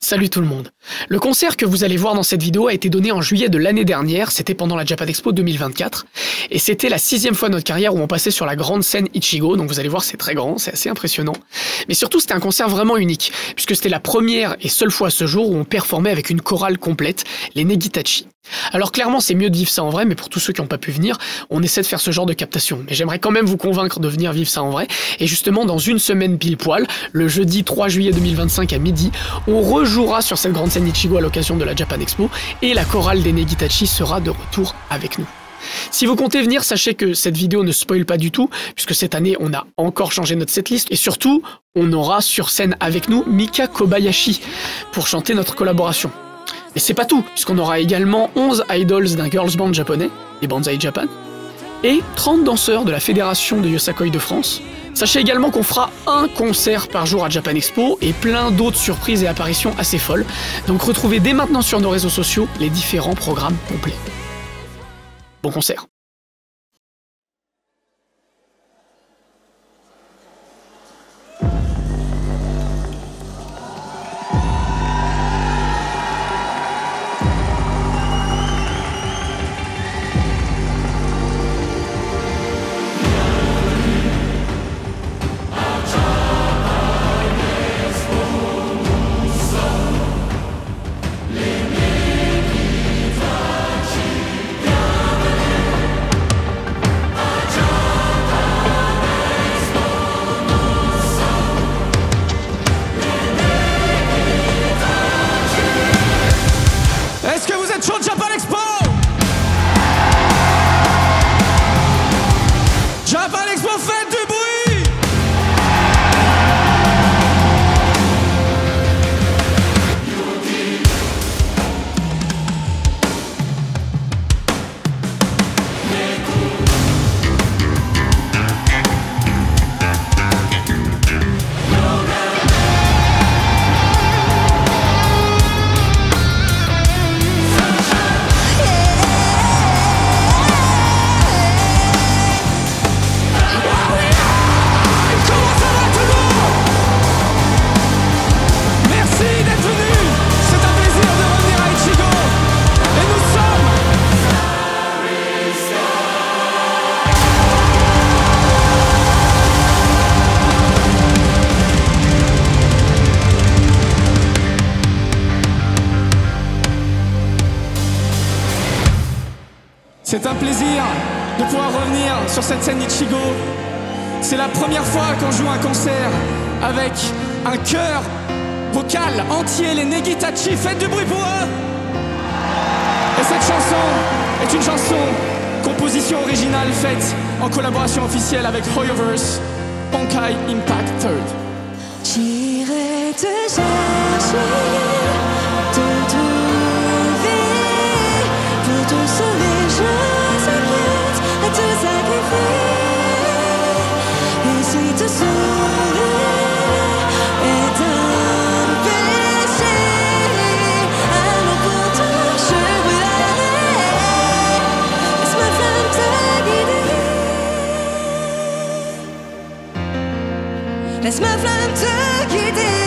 Salut tout le monde. Le concert que vous allez voir dans cette vidéo a été donné en juillet de l'année dernière, c'était pendant la Japan Expo 2024, et c'était la 6e fois de notre carrière où on passait sur la grande scène Ichigo, donc vous allez voir c'est très grand, c'est assez impressionnant. Mais surtout c'était un concert vraiment unique, puisque c'était la première et seule fois à ce jour où on performait avec une chorale complète, les Negitachi. Alors clairement c'est mieux de vivre ça en vrai, mais pour tous ceux qui n'ont pas pu venir, on essaie de faire ce genre de captation. Mais j'aimerais quand même vous convaincre de venir vivre ça en vrai, et justement dans une semaine pile poil, le jeudi 3 juillet 2025 à midi, on rejouera sur cette grande scène Ichigo à l'occasion de la Japan Expo, et la chorale des Negitachi sera de retour avec nous. Si vous comptez venir, sachez que cette vidéo ne spoil pas du tout, puisque cette année on a encore changé notre setlist, et surtout, on aura sur scène avec nous Mika Kobayashi, pour chanter notre collaboration. Mais c'est pas tout, puisqu'on aura également 11 idols d'un girls band japonais, les Banzai Japan, et 30 danseurs de la Fédération de Yosakoi de France. Sachez également qu'on fera un concert par jour à Japan Expo et plein d'autres surprises et apparitions assez folles. Donc retrouvez dès maintenant sur nos réseaux sociaux les différents programmes complets. Bon concert. Est-ce que vous êtes chaud de Japan Expo? Japan Expo, faites du bruit! C'est un plaisir de pouvoir revenir sur cette scène Ichigo. C'est la première fois qu'on joue un concert avec un chœur vocal entier, les Negitachi. Faites du bruit pour eux! Et cette chanson est une chanson composition originale faite en collaboration officielle avec Hoyoverse, Honkai Impact Third. J'irai te chercher, te trouver, pour te sauver, je s'inquiète à te sacrifier. Et si te sauver est un péché, alors pour toi je brûlerai. Laisse ma flamme te guider. Laisse ma flamme te guider.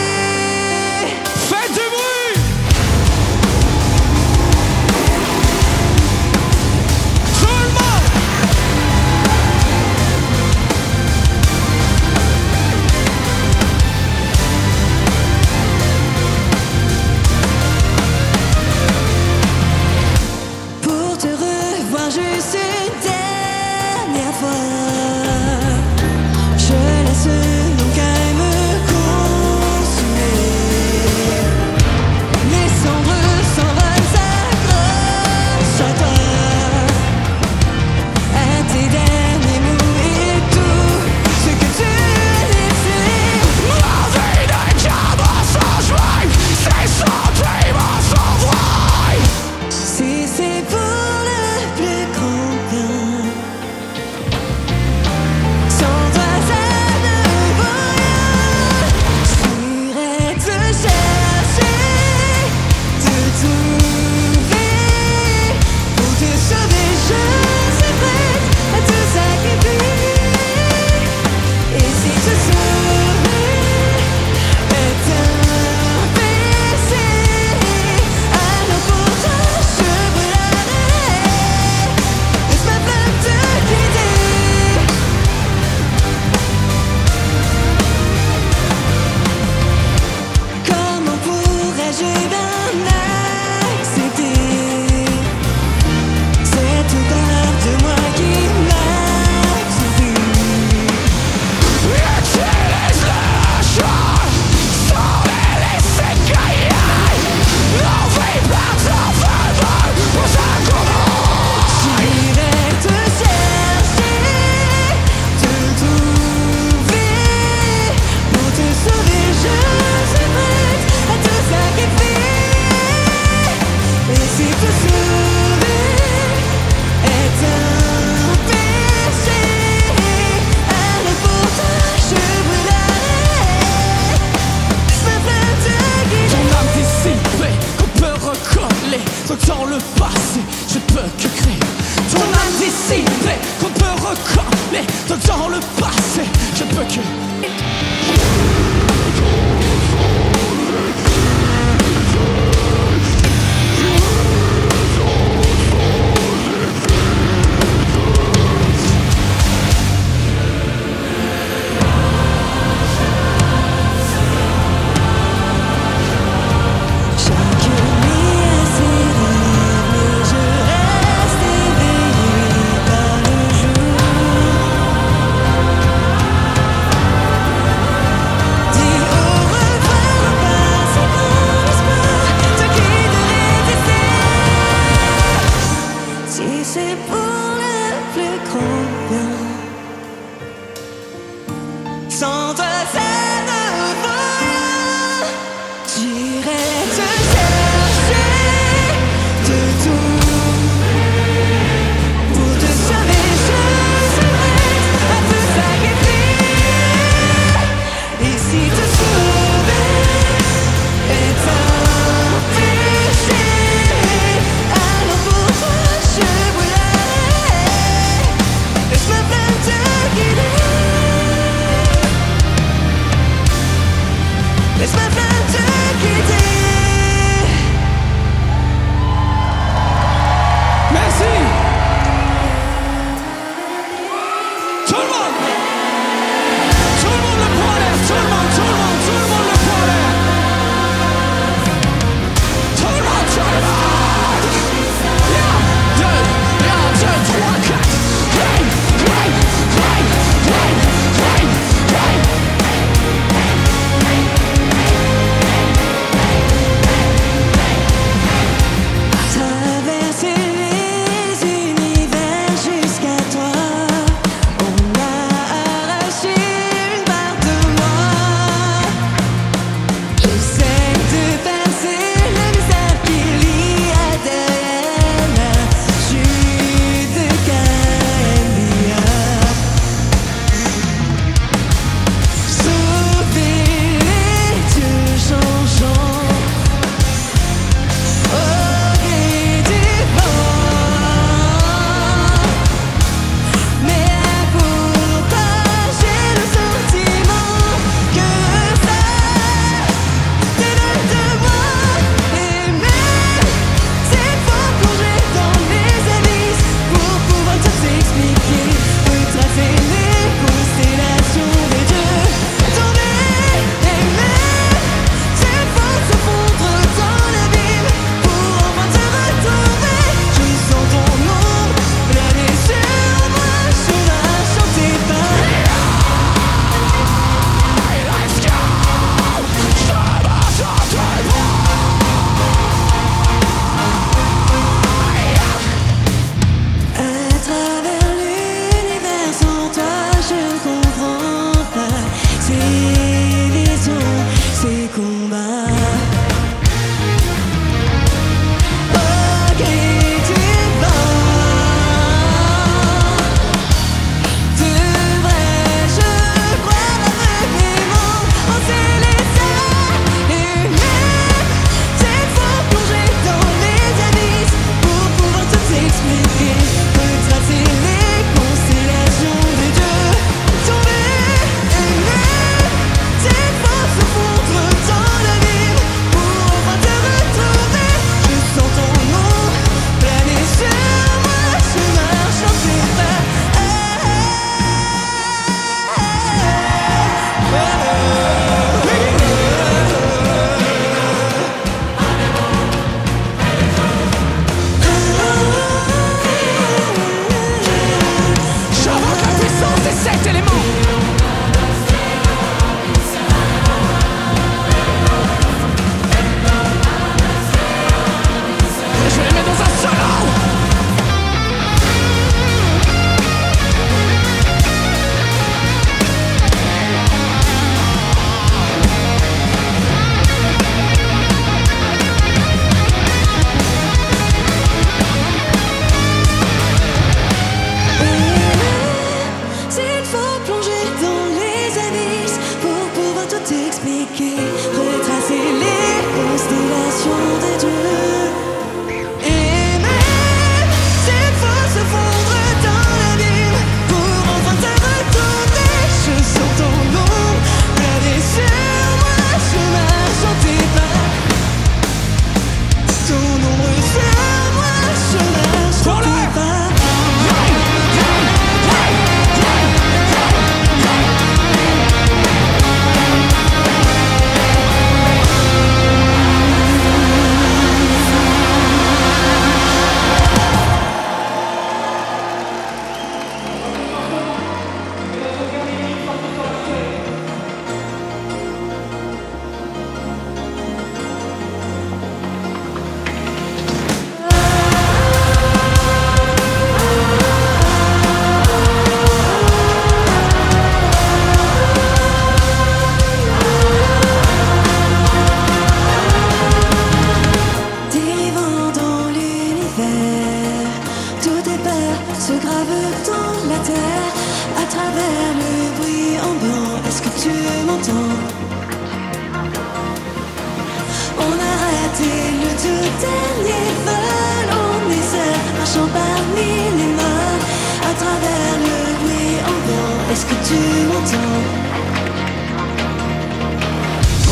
raté le tout dernier vol. On est seul, marchant parmi les morts, à travers le bruit ambiant. Est-ce que tu m'entends?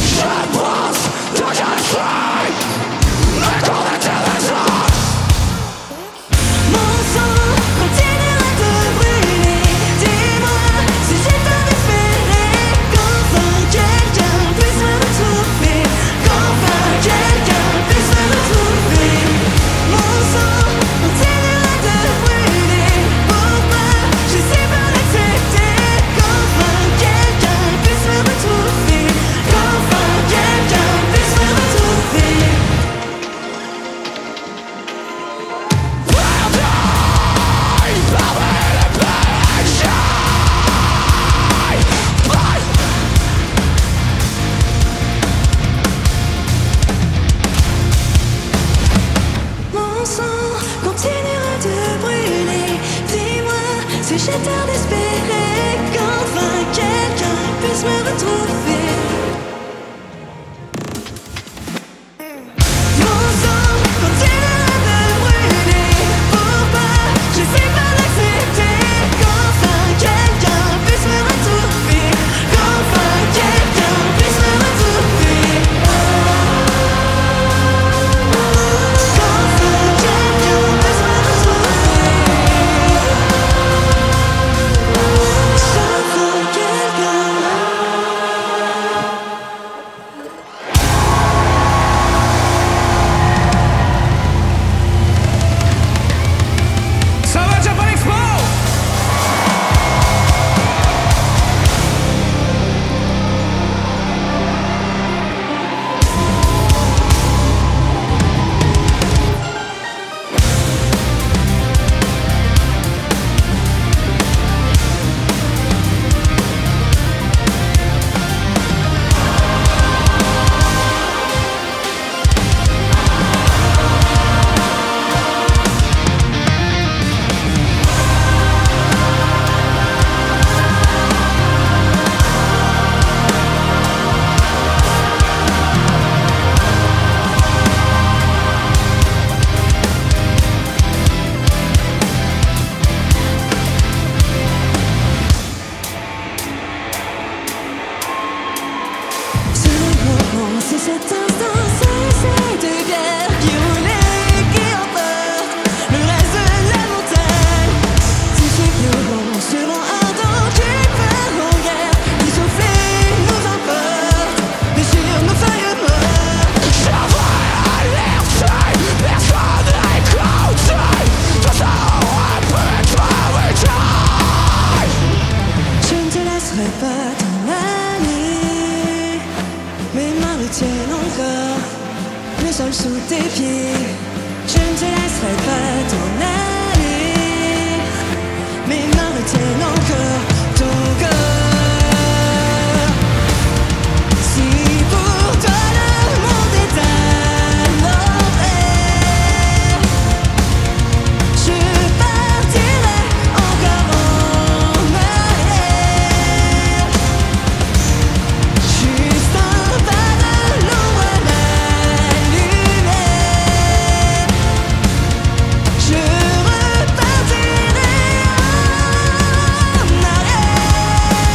Je pense dans un feuille, mais qu'on a mon sang continuera de brûler. Dis-moi si j'ai tant espéré qu'enfin quelqu'un puisse me retrouver, qu'enfin quelqu'un puisse me retrouver. Mon sang continuera de brûler. Pourquoi je sais pas l'accepter? Qu'enfin quelqu'un puisse me retrouver, qu'enfin quelqu'un puisse me retrouver. Mon sang continuera de brûler. Dis-moi si j'ai tort d'espérer qu'enfin quelqu'un puisse me retrouver. Mon sang continuera de brûler. Pourquoi je sais pas l'accepter? Qu'enfin quelqu'un puisse me retrouver, qu'enfin quelqu'un puisse me retrouver. Qu'enfin quelqu'un puisse me retrouver. Qu'enfin quelqu'un. Ça va, Japan Expo? Ce moment, c'est cet instant, c'est cette guerre qui roule, qui emporte le reste de la montagne. Si c'est violent, ce vent ardent qui part en guerre, qui souffle nous emporte, déchire nos feuilles mortes. J'envoie l'alerte, personne n'écoute, tout ça aura peut-être retard. Je ne te laisserai pas t'en aller. Mes mains retiennent encore le sol sous tes pieds. Je ne te laisserai pas t'en aller. Mes mains retiennent encore ton corps. Si pour toi le monde est à l'envers, je partirai encore en arrière. Juste un pas de l'ombre à la lumière. Je repartirai en arrière.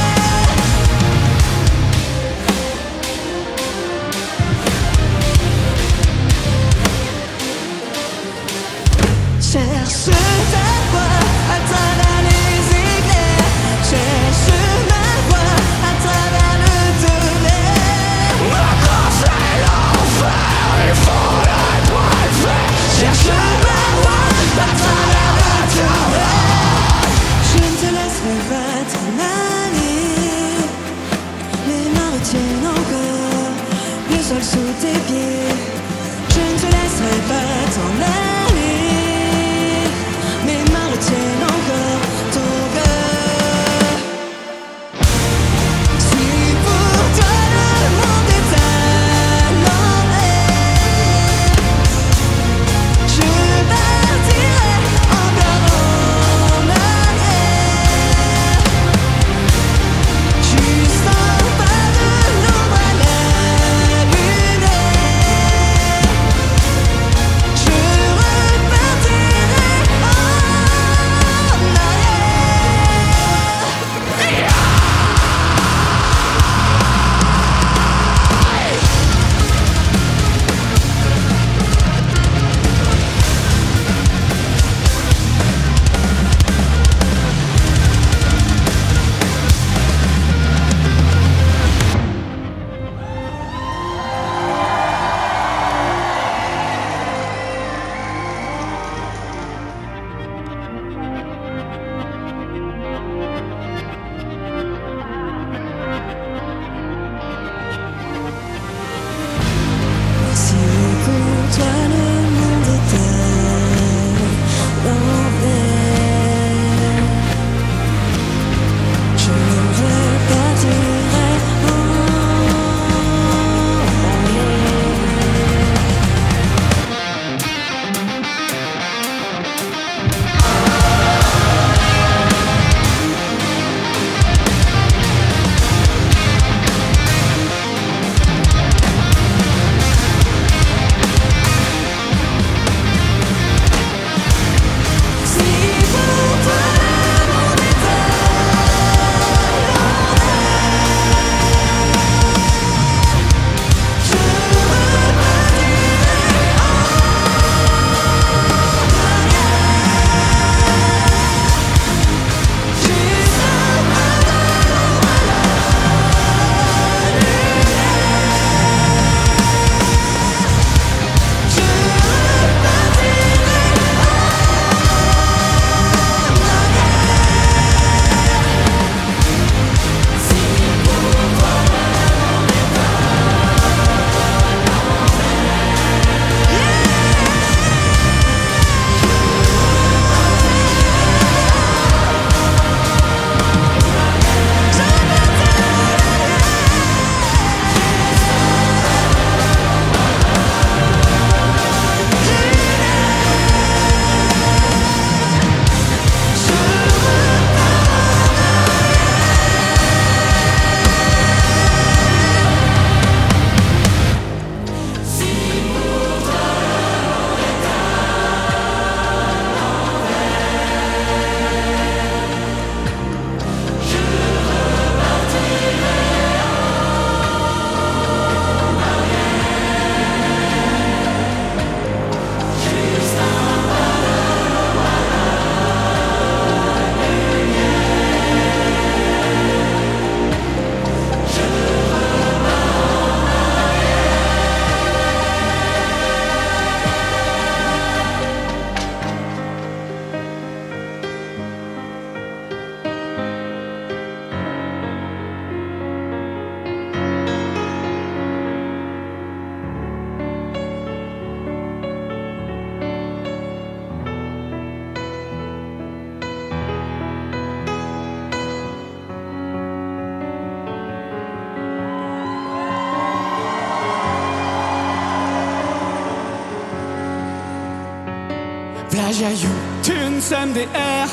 Plagiaillou, tu ne sèmes des airs.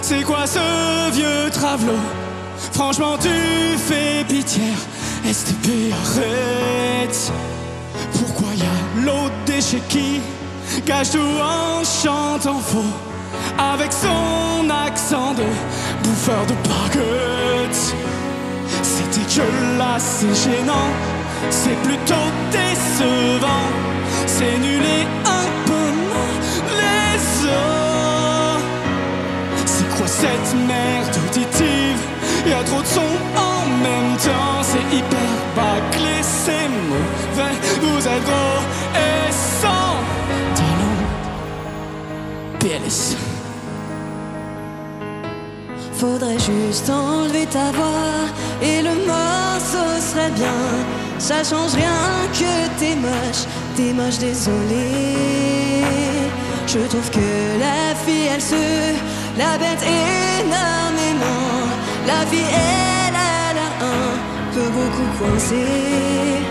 C'est quoi ce vieux travelo? Franchement tu fais pitié. STP arrête. Pourquoi y'a l'autre déchet qui cache tout en chantant faux, avec son accent de bouffeur de baguettes? C'est dégueulasse, c'est gênant, c'est plutôt décevant, c'est nul et un peu malaisant. C'est quoi cette merde auditive? Y'a trop de sons en même temps, c'est hyper bâclé, c'est mauvais. Vous êtes gros et sans talent. PLS. Faudrait juste enlever ta voix et le morceau serait bien. Ça change rien que t'es moche, désolé. Je trouve que la fille elle se la bête énormément. La vie elle a l'air un peu beaucoup coincée.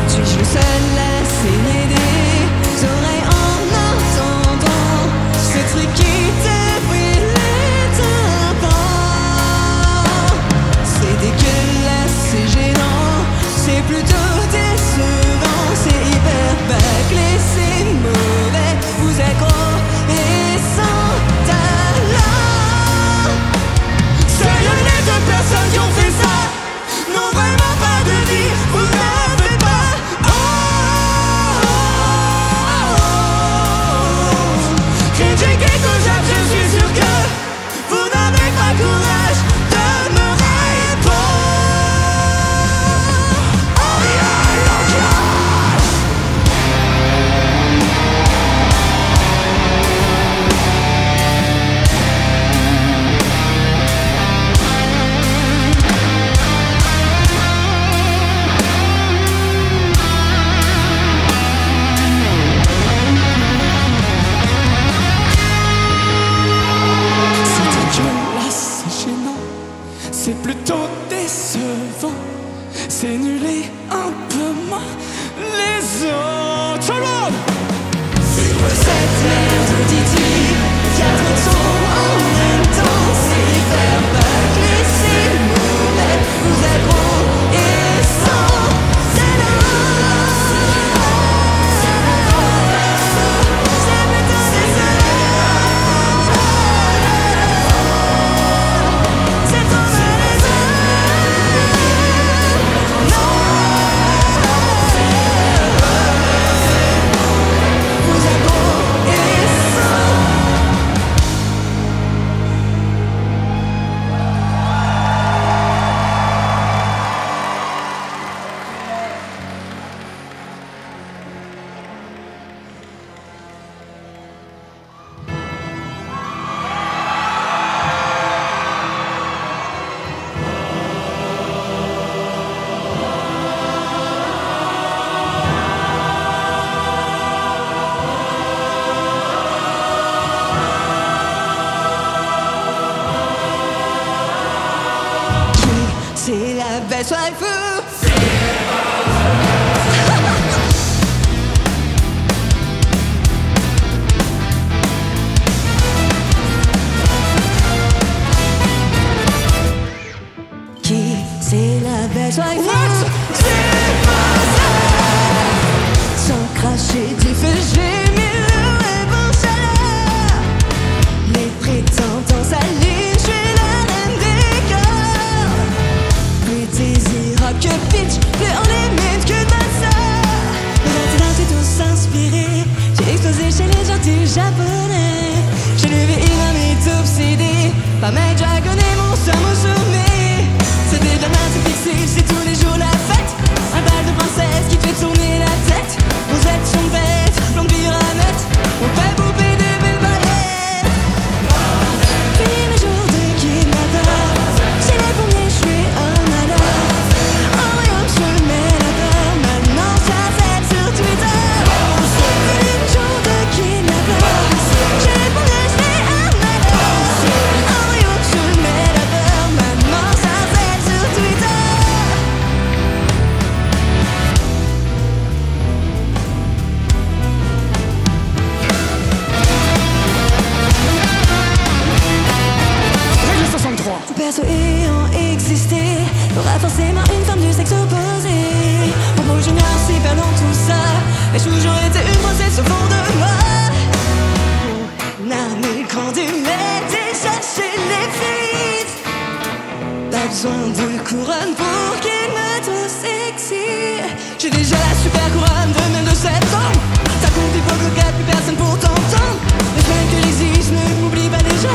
Suis-je le seul à saigner des oreilles en entendant ce truc qui te brûle les tympans? C'est dégueulasse, c'est gênant, c'est plutôt décevant, c'est hyper bâclé, c'est mauvais. Vous êtes gros et sans talent. Sérieux, les deux personnes qui ont fait ça n'ont vraiment pas de vie. Vous n'avez pas. Critiquez que je suis sûr que vous n'avez pas courage de me c'est plutôt décevant, c'est nul et un peu malaisant. Tout le monde! Cette merde auditive, y'a trop de sons en même temps, c'est hyper bâclé, c'est mauvais. Vous êtes gros et sans talent. C'est plutôt décevant, c'est trop malaisant. Vous êtes gros et sans. C'est la belle soirée fou. Qui c'est la belle soirée fou? C'est pas ça. Sans cracher du feu, j'ai mis le rêve en chaleur. Les prétendants s'allument, je suis la reine des cœurs. Plus désirable que bitch, plus on limite que ma sœur. Les incidents c'est tous inspirés. J'ai explosé chez les gentils japonais. J'ai levé une âme et obsédée. Pas mes dragons et mon cerveau sommet. C'est des gamins, c'est fixé, c'est tous les jours la fête. Un bal de princesse qui te fait tourner la tête. Vous êtes son bête, plan de pyramide. On fait bouffer des belles ballettes. Fini mes jours de kidnappeur. Chez les premiers, je suis un malheur. En royaume, je mets la peur. Maintenant, ça fait sur Twitter. Fini mes jours de kidnappeur. Chez les premiers, je suis un malheur. En royaume, je t'es une princesse au fond de moi. Mon âme est grande et chercher les fuites. Pas besoin de couronne pour qu'il me trouve sexy. J'ai déjà la super couronne de même de 7 ans. Ça compte pour que plus personne pour t'entendre. Les semaines que j'existe, ne m'oublie pas déjà.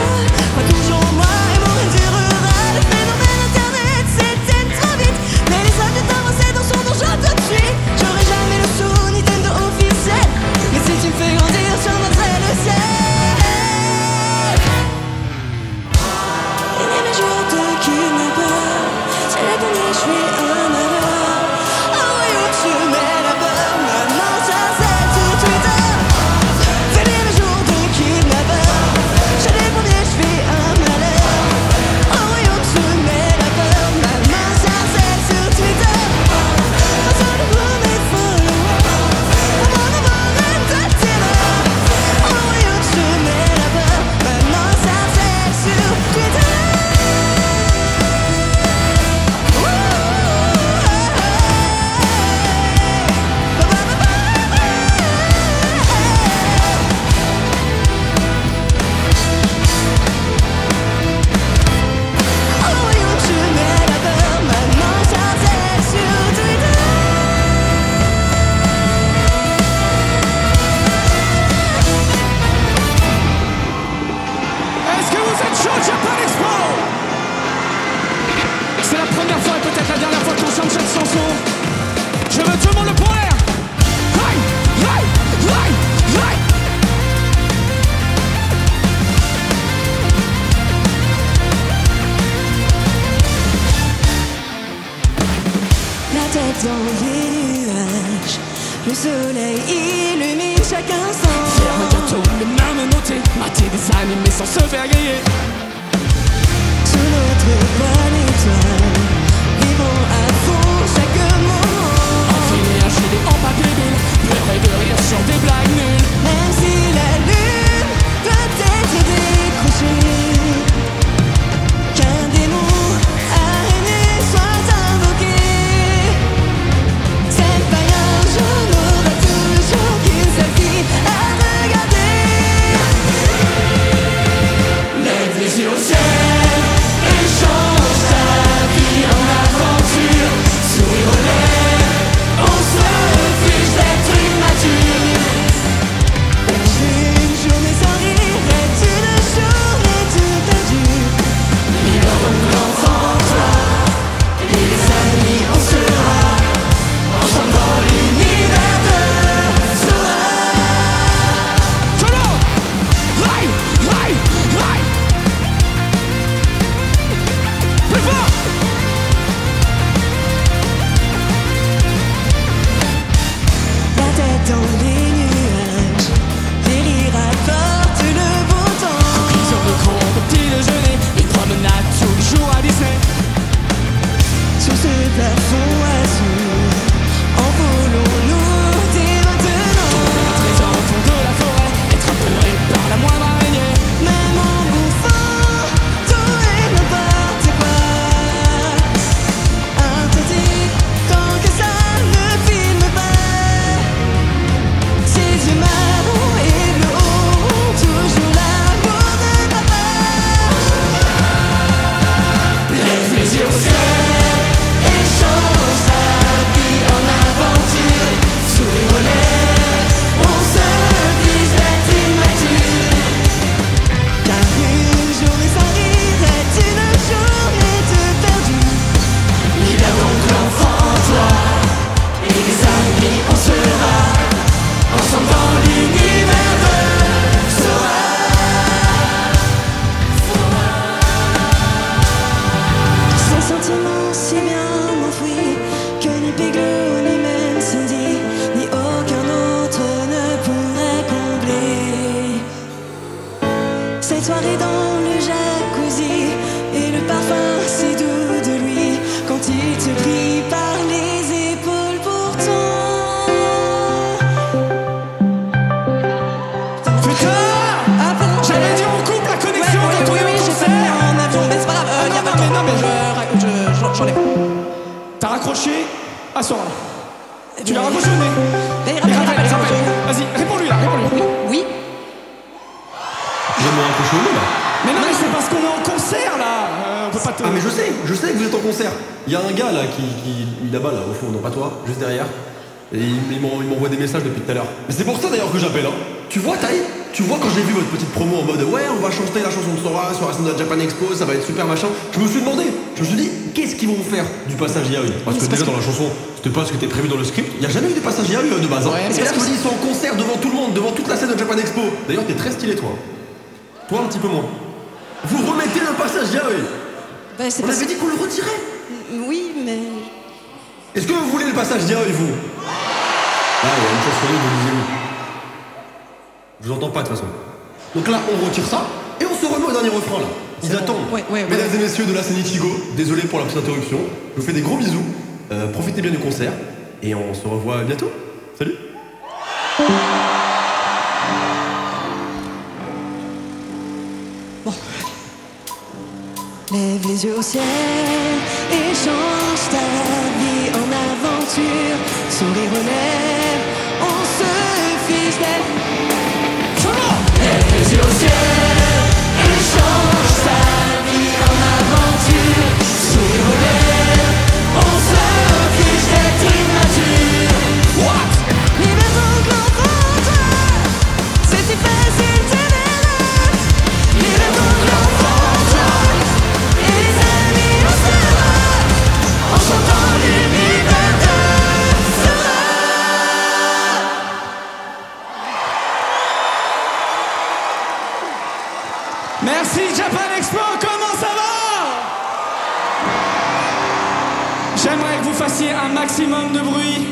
Moi toujours moi et mon rêve du rural. Le phénomène internet s'éteint trop vite. Mais les hommes d'état avancés dans son donjon tout de suite. J'aurai jamais le sou Nintendo officiel. Mais si tu me fais grandir, je remonterai le ciel. Et même les jours de kidnappeur, c'est les derniers, je suis un malheur. Oh oui, où tu mets la peur, maintenant ça c'est sur Twitter. C'est bien le jour de kidnappeur, j'ai les premiers, je suis un malheur. Oh oui, où tu mets la peur, maintenant ça c'est sur Twitter. Besoin de vous mes followers, avant d'avoir un tas de terreur. Oh oui, où tu mets la peur, maintenant ça c'est sur Twitter. Est-ce que vous êtes chaud, Japan Expo? C'est la première fois et peut-être la dernière fois qu'on chante cette chanson. Je veux tout le monde le pour l'air. Aïe, aïe, aïe, aïe. La tête dans les nuages, le soleil illumine chaque instant. Faire un gâteau, les mains menottées, mater des animés sans se faire griller. Sur notre bonne étoile, vivons à fond chaque moment. Enfiler un gilet en papier bulle, pleurer de rire sur des blagues nulles. Même si la lune peut être décrochée, qu'un démon araignée soit invoqué. C'est pas un jour, on aura toujours qu'une seule fille à regarder. Lève les yeux au ciel et change ta vie en aventure. Sourire aux lèvres, on se fiche d'être immature. Une journée sans rire est une journée tout perdue. Libre donc l'enfant en toi, et les amis on sera. Ensemble dans l'univers de Sora. Solo! Aïe! Aïe! Aïe! Plus fort! La tête dans les nuages, les rires apportent le beau temps. Sur le grand petit déjeuner, une promenade tous les jours à Disney. Sur ce plafond azur, envolons-nous dès maintenant. Un trésor au fond de la forêt, être apeuré par la moindre araignée. Même en bouffant, tout et n'importe quoi. Interdit, tant que ça ne filme pas. Ses yeux marrons et bleus auront toujours l'amour de papa. Lève les yeux au ciel et change ta vie en aventure. Sourire aux lèvres, on se fiche d'être immature. Car une journée sans rire est une journée de perdu. Libère donc l'enfant en toi, et les amis on sera. Ensemble dans l'univers de Sora. Ces sentiments si bien enfouis que ni Péglo, ni même Cindy, ni aucun autre ne pourrait combler. Cette soirée dans le jacuzzi et le parfum si doux de lui quand il te prit par les épaules pourtant. Putain! Ah pardon, J'avais dit on coupe la connexion quand on est oui, au j'ai concert. fait en avion, mais c'est pas grave, y a pas de non, mais j'enlève. T'as raccroché à Sora. Tu l'as raccroché au nez. Mais Et rappelle, rappelle. rappelle. Vas-y, peut pas te... Ah mais je sais que vous êtes en concert. Il y a un gars là qui là-bas là au fond, non pas toi, juste derrière. Et il m'envoie des messages depuis tout à l'heure. Mais c'est pour ça d'ailleurs que j'appelle hein. Tu vois Taï, tu vois quand j'ai vu votre petite promo en mode ouais on va chanter la chanson de Sora sur la scène de la Japan Expo, ça va être super machin. Je me suis demandé, je me suis dit qu'est-ce qu'ils vont faire du passage Yaoi. Parce que déjà dans la chanson, c'était pas ce qui était prévu dans le script. Il y a jamais eu des passages Yaoi de base. Hein. Ouais, et là je me dis ils sont en concert devant tout le monde, devant toute la scène de Japan Expo. D'ailleurs t'es très stylé toi. Toi un petit peu moins. Vous remettez le passage Yaoi. Bah, c'est On parce avait dit qu'on le retirait. Oui, mais... Est-ce que vous voulez le passage Yaoi vous? Ah, il y a une chose sur nous, vous disiez-vous. Je vous entends pas de toute façon. Donc là, on retire ça et on se remet au dernier refrain là. Ils attendent. Ouais. Mesdames et messieurs de la scène Ichigo, désolé pour la petite interruption. Je vous fais des gros bisous. Profitez bien du concert et on se revoit bientôt. Salut. Bon. Lève les yeux au ciel et change ta vie en aventure. Sourire aux lèvres, on se fiche d'elle. Lève les yeux au ciel et change ta vie en aventure. Sourire aux lèvres, on se fiche d'être immature. What? Libère ton grand ventre, c'est si facile d'aimer. Libère ton grand ventre, et les amis on sera, en chantant l'univers de Sora. Merci Japan Expo, comment ça va? J'aimerais que vous fassiez un maximum de bruit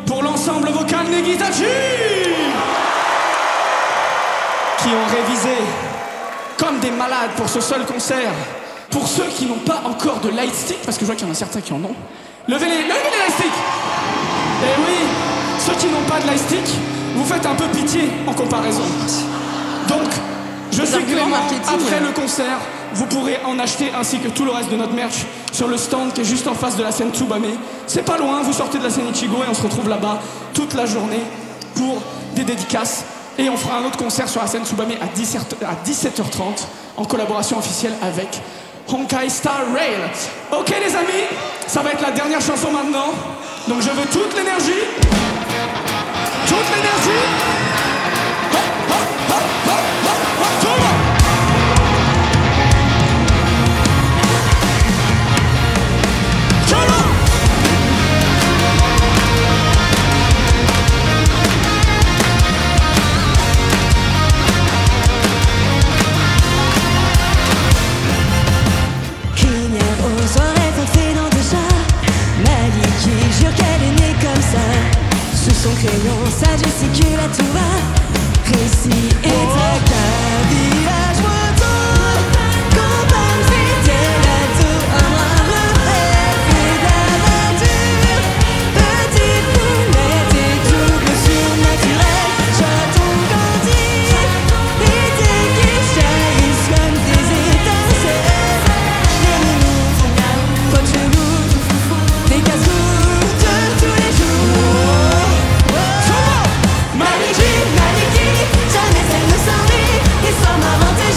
pour l'ensemble vocal Negitachi qui ont révisé comme des malades pour ce seul concert. Pour ceux qui n'ont pas encore de lightstick, parce que je vois qu'il y en a certains qui en ont, levez les lightsticks. Et oui, ceux qui n'ont pas de lightstick, vous faites un peu pitié en comparaison. Donc, je suis arguments Clément, marketing. après le concert, vous pourrez en acheter ainsi que tout le reste de notre merch sur le stand qui est juste en face de la scène Tsubame. C'est pas loin, vous sortez de la scène Ichigo et on se retrouve là-bas toute la journée pour des dédicaces. Et on fera un autre concert sur la scène Tsubame à 17h30 en collaboration officielle avec Honkai Star Rail. Ok les amis, ça va être la dernière chanson maintenant. Donc je veux toute l'énergie. Toute l'énergie. Hop, hop, hop, hop, hop, hop, tout le monde. Tout le monde. Crinière aux oreilles teintées dans deux chats. Maggie qui jure qu'elle est née comme ça. Sous son crayon, sa gesticule à tout va. Récit et tracas, village breton. Campagne fidèle à tout, un noir rêve et d'aventure. Petite poulette et double surnaturel. Chaton grandit, idées qui jaillissent comme des étincelles. Les nounous, potes chelous, des casse-coups de tous les jours. Maliki, Maliki, jamais elle ne s'ennuie. Histoire m'inventer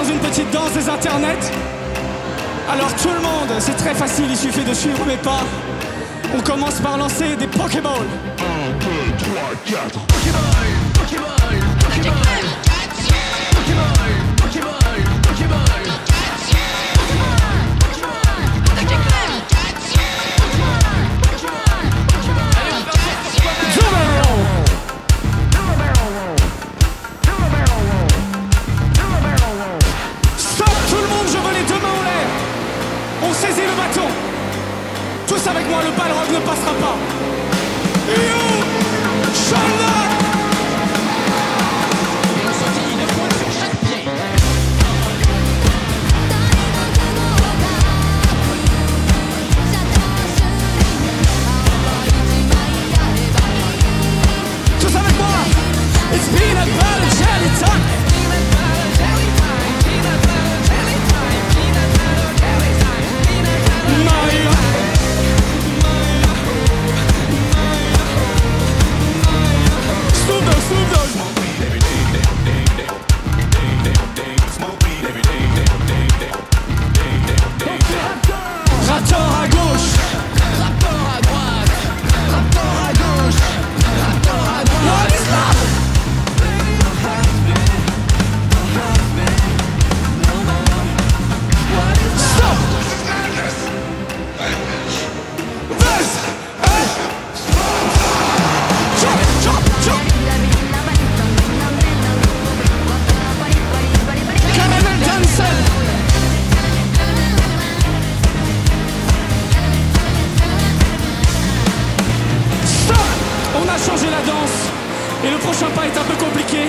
dans une petite danse des internets. Alors tout le monde, c'est très facile, il suffit de suivre mes pas. On commence par lancer des Pokéballs. 1, 2, 3, 4. Pokéball, Pokéball, Pokéball. Pokéball, Pokéball, Pokéball. Stop tout le monde, je veux les deux mains en l'air. On saisit le bâton. Tous avec moi, le balrog ne passera pas. You shall not. Et on sautille de points sur chaque pied. Tous avec moi. It's peanut butter jelly time. Mario. Snoop Dogg, Snoop Dogg. Raptor à gauche, Rapport à droite, rapport à gauche, rapport à droite. what is that? Stop! This is jump, jump, jump. Caramel Dancing. Stop! On a changé la danse et le prochain pas est un peu compliqué.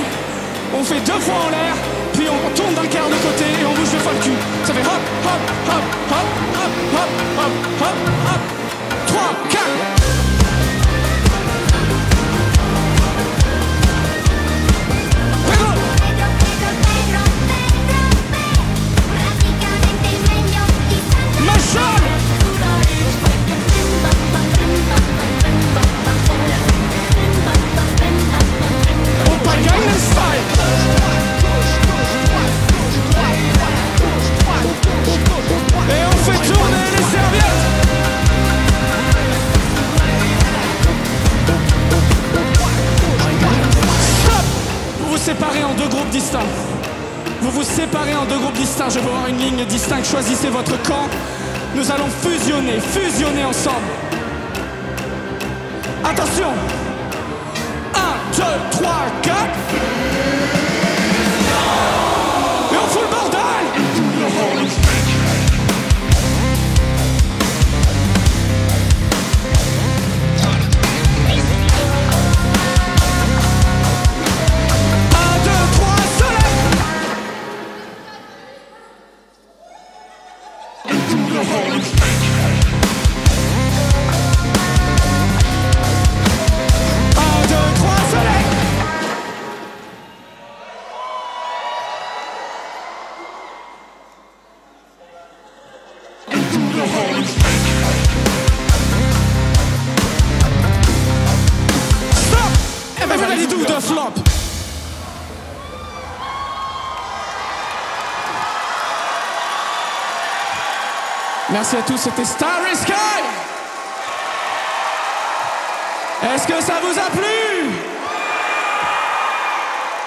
On fait 2 fois en l'air, puis on tourne d'un quart de côté et on bouge 2 fois le cul. Ça fait hop, hop, hop, hop, hop, hop, hop, hop, hop. 3, 4. Pedro. Marshall. Opa Gangnam Style. Et on fait tourner les serviettes. Stop. Vous vous séparez en 2 groupes distincts. Vous vous séparez en 2 groupes distincts. Je veux voir une ligne distincte. Choisissez votre camp. Nous allons fusionner ensemble. Attention. 1, 2, 3, 4. Et on fout le bordel. Un, deux, trois, soleil. Un, deux, trois, soleil. Stop! Everybody do the flop. Merci à tous, c'était Starry Sky. Est-ce que ça vous a plu?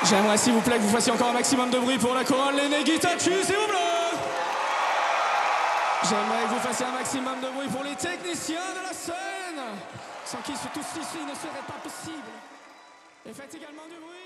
J'aimerais s'il vous plaît que vous fassiez encore un maximum de bruit pour la chorale Les Negitachu, s'il vous plaît. J'aimerais que vous fassiez un maximum de bruit pour les techniciens de la scène, sans qui tout ceci ne serait pas possible. Et faites également du bruit.